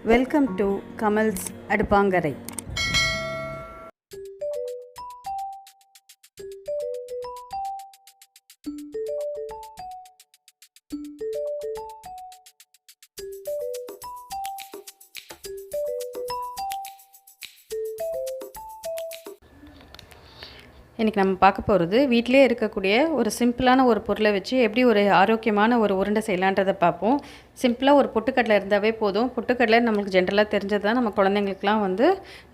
Welcome to Kamals Adupankarai. இன்றைக்கி நம்ம பார்க்க போகிறது வீட்டிலே இருக்கக்கூடிய ஒரு சிம்பிளான ஒரு பொருளை வச்சு எப்படி ஒரு ஆரோக்கியமான ஒரு உருண்டை செய்யலான்றதை பார்ப்போம். சிம்பிளாக ஒரு பொட்டுக்கடலை இருந்தாவே போதும். பொட்டுக்கடலை நம்மளுக்கு ஜென்ரலாக தெரிஞ்சது தான். நம்ம குழந்தைங்களுக்குலாம்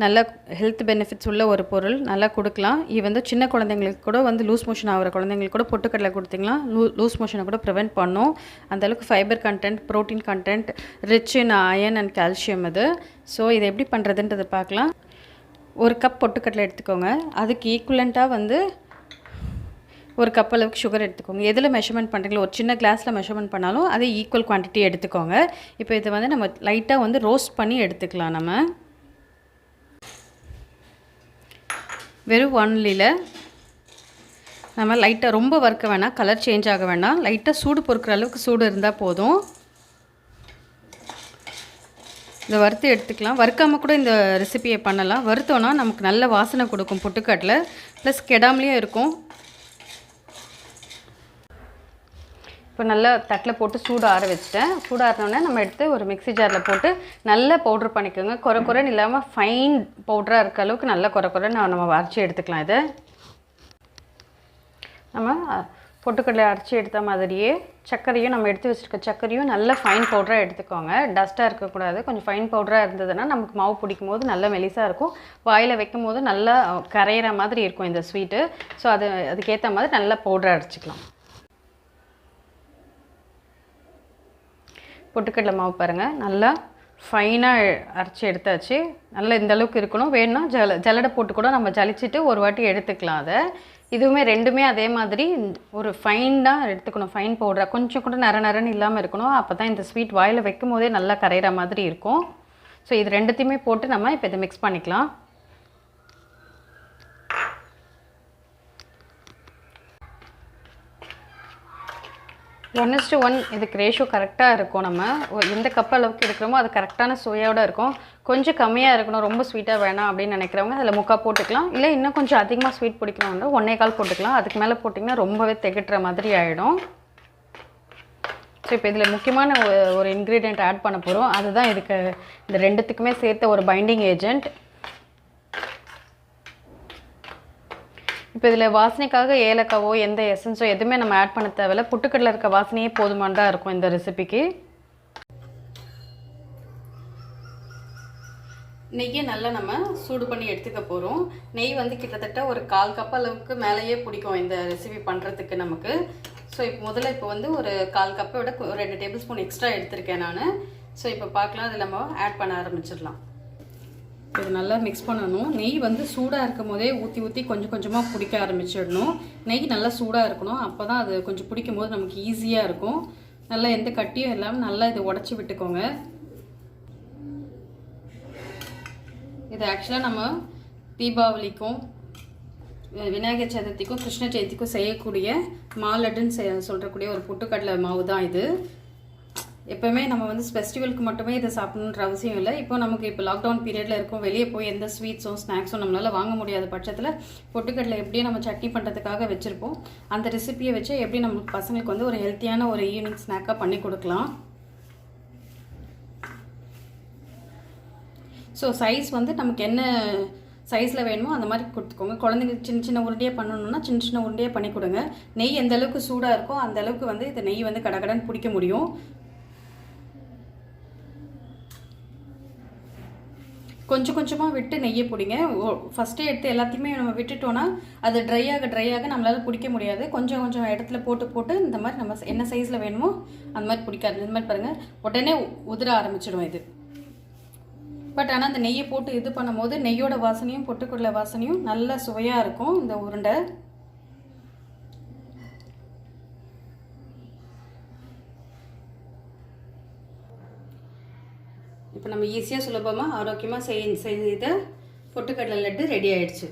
நல்ல ஹெல்த் பெனிஃபிட்ஸ் உள்ள ஒரு பொருள், நல்லா கொடுக்கலாம். இது சின்ன குழந்தைங்களுக்கு கூட லூஸ் மோஷன் ஆகிற குழந்தைங்களுக்கு கூட பொட்டுக்கடலை கொடுத்திங்கன்னா லூஸ் மோஷனை கூட ப்ரிவெண்ட் பண்ணும். அந்தளவுக்கு fibre content, protein content, rich in iron and calcium இது. ஸோ இதை எப்படி பண்ணுறதுன்றதை பார்க்கலாம். ஒரு கப் பொட்டுக்கடலை எடுத்துக்கோங்க. அதுக்கு ஈக்குவலண்ட்டாக ஒரு கப் அளவுக்கு சுகர் எடுத்துக்கோங்க. எதில் மெஷர்மெண்ட் பண்ணுறீங்களோ, ஒரு சின்ன கிளாஸில் மெஷர்மெண்ட் பண்ணாலும் அதே ஈக்குவல் குவான்டிட்டி எடுத்துக்கோங்க. இப்போ இதை நம்ம லைட்டாக ரோஸ்ட் பண்ணி எடுத்துக்கலாம். நம்ம வெறும் வானலியில் நம்ம லைட்டாக ரொம்ப வறுக்க வேணாம், கலர் சேஞ்ச் ஆக வேணாம், லைட்டாக சூடு பொறுக்கிற அளவுக்கு சூடு இருந்தால் போதும். இதை வறுத்து எடுத்துக்கலாம். வறுக்காமல் கூட இந்த ரெசிபியை பண்ணலாம். வறுத்தோன்னா நமக்கு நல்ல வாசனை கொடுக்கும் பொட்டுக்கடலை, ப்ளஸ் கெடாமலேயும் இருக்கும். இப்போ நல்லா தட்டில் போட்டு சூடு ஆற வச்சுட்டேன். சூடு ஆறினோடனே நம்ம எடுத்து ஒரு மிக்ஸி ஜாரில் போட்டு நல்லா பவுட்ரு பண்ணிக்கோங்க. குறைன்னு இல்லாமல் ஃபைன் பவுட்ராக இருக்க அளவுக்கு நல்லா குறைன்னு நம்ம அரைச்சி எடுத்துக்கலாம். இதை நம்ம பொட்டுக்கடலை அரைச்சி எடுத்த மாதிரியே சர்க்கரையும் நம்ம எடுத்து வச்சுருக்க சர்க்கரையும் நல்ல ஃபைன் பவுடராக எடுத்துக்கோங்க. டஸ்ட்டாக இருக்கக்கூடாது. கொஞ்சம் ஃபைன் பவுடராக இருந்ததுன்னா நமக்கு மாவு பிடிக்கும் போது நல்ல மெலிசாக இருக்கும். வாயில் வைக்கும் போது நல்லா கரையிற மாதிரி இருக்கும் இந்த ஸ்வீட்டு. ஸோ அதுக்கேற்ற மாதிரி நல்லா பவுடராக அரைச்சிக்கலாம். பொட்டுக்கடலை மாவு பாருங்கள், நல்லா ஃபைனாக அரைச்சி எடுத்தாச்சு. நல்லா இந்தளவுக்கு இருக்கணும். வேணும்னா ஜல்லடை போட்டு கூட நம்ம ஜலிச்சிட்டு ஒரு வாட்டி எடுத்துக்கலாம். அதை இதுவுமே ரெண்டுமே அதே மாதிரி ஒரு ஃபைனாக எடுத்துக்கணும். ஃபைன் பவுடராக கொஞ்சம் கூட நரன்னு இல்லாமல் இருக்கணும். அப்போ தான் இந்த ஸ்வீட் வாயில் வைக்கும் போதே நல்லா கரையிற மாதிரி இருக்கும். ஸோ இது ரெண்டுத்தையுமே போட்டு நம்ம இப்போ இதை மிக்ஸ் பண்ணிக்கலாம்.1:1 இதுக்கு ரேஷியோ கரெக்டாக இருக்கும். நம்ம எந்த கப் அளவுக்கு எடுக்கிறோமோ அது கரெக்டான சுவையோடு இருக்கும். கொஞ்சம் கம்மியாக இருக்கணும், ரொம்ப ஸ்வீட்டாக வேணாம் அப்படின்னு நினைக்கிறவங்க அதில் 3/4 போட்டுக்கலாம். இல்லை இன்னும் கொஞ்சம் அதிகமாக ஸ்வீட் பிடிக்கணும்னா 1/4 போட்டுக்கலாம். அதுக்கு மேலே போட்டிங்கன்னா ரொம்பவே திகட்டுற மாதிரி ஆகிடும். ஸோ இப்போ இதில் முக்கியமான ஒரு இன்க்ரீடியண்ட் ஆட் பண்ண போகிறோம். அதுதான் இதுக்கு இந்த ரெண்டுத்துக்குமே சேர்த்த ஒரு பைண்டிங் ஏஜென்ட். இப்போ இதில் வாசனைக்காக ஏலக்காவோ எந்த எசன்ஸோ எதுவுமே நம்ம ஆட் பண்ண தேவையில்ல. பொட்டுக்கடலை இருக்க வாசனையே போதுமானதாக இருக்கும் இந்த ரெசிபிக்கு. நெய்யை நல்லா நம்ம சூடு பண்ணி எடுத்துக்க போகிறோம். நெய் கிட்டத்தட்ட ஒரு 1/4 கப் அளவுக்கு மேலேயே பிடிக்கும் இந்த ரெசிபி பண்ணுறதுக்கு நமக்கு. ஸோ இப்போ முதல்ல ஒரு 1/4 கப்பை விட 2 டேபிள் ஸ்பூன் எக்ஸ்ட்ரா எடுத்திருக்கேன் நான். ஸோ இப்போ பார்க்கலாம், அதில் நம்ம ஆட் பண்ண ஆரம்பிச்சிடலாம். இது நல்லா மிக்ஸ் பண்ணணும். நெய் சூடாக இருக்கும் போதே ஊற்றி கொஞ்சம் கொஞ்சமாக பிடிக்க ஆரம்பிச்சிடணும். நெய் நல்லா சூடாக இருக்கணும். அப்போ தான் அது கொஞ்சம் பிடிக்கும் போது நமக்கு ஈஸியாக இருக்கும். நல்லா எந்த கட்டியும் இல்லாமல் நல்லா இதை உடச்சி விட்டுக்கோங்க. இது ஆக்சுவலாக நம்ம தீபாவளிக்கும் விநாயகர் சதுர்த்திக்கும் கிருஷ்ண ஜெயந்திக்கும் செய்யக்கூடிய மாலடுன்னு சொல்கிறக்கூடிய ஒரு பொட்டுக்கடலை மாவு தான் இது. எப்போவுமே நம்ம ஃபெஸ்டிவலுக்கு மட்டுமே இதை சாப்பிடணுன்ற அவசியம் இல்லை. இப்போ நமக்கு இப்போ லாக்டவுன் பீரியடில் இருக்கும், வெளியே போய் எந்த ஸ்வீட்ஸும் ஸ்நாக்ஸும் நம்மளால் வாங்க முடியாத பட்சத்தில் பொட்டுக்கடலை எப்படியும் நம்ம சட்னி பண்ணுறதுக்காக வச்சுருப்போம். அந்த ரெசிபியை வச்சு எப்படி நம்ம பசங்களுக்கு ஒரு ஹெல்த்தியான ஒரு ஈவினிங் ஸ்நாக்காக பண்ணி கொடுக்கலாம். ஸோ சைஸ் நமக்கு என்ன சைஸில் வேணுமோ அந்த மாதிரி கொடுத்துக்கோங்க. குழந்தைங்களுக்கு சின்ன சின்ன உருண்டையாக பண்ணணுன்னா சின்ன சின்ன உருண்டையாக பண்ணி கொடுங்க. நெய் எந்த அளவுக்கு சூடாக இருக்கோ அந்த அளவுக்கு இந்த நெய் கடகடன்னு பிடிக்க முடியும். கொஞ்சம் கொஞ்சமாக விட்டு நெய்யை பிடிங்க. ஃபஸ்ட்டே எடுத்து எல்லாத்தையுமே நம்ம விட்டுட்டோன்னா அது ட்ரை ஆக நம்மளால் பிடிக்க முடியாது. கொஞ்சம் இடத்துல போட்டு இந்த மாதிரி நம்ம என்ன சைஸில் வேணுமோ அந்த மாதிரி பிடிக்காது. இந்த மாதிரி பாருங்கள், உடனே உதிர ஆரம்பிச்சிடும் இது. பட் ஆனால் அந்த நெய்யை போட்டு இது பண்ணும் போது நெய்யோட வாசனையும் பொட்டுக்கடலை வாசனையும் நல்ல சுவையாக இருக்கும் இந்த உருண்டை. இப்போ நம்ம ஈஸியாக சுலபமாக ஆரோக்கியமாக செய்த பொட்டுக்கடலை லட்டு ரெடி ஆகிடுச்சு.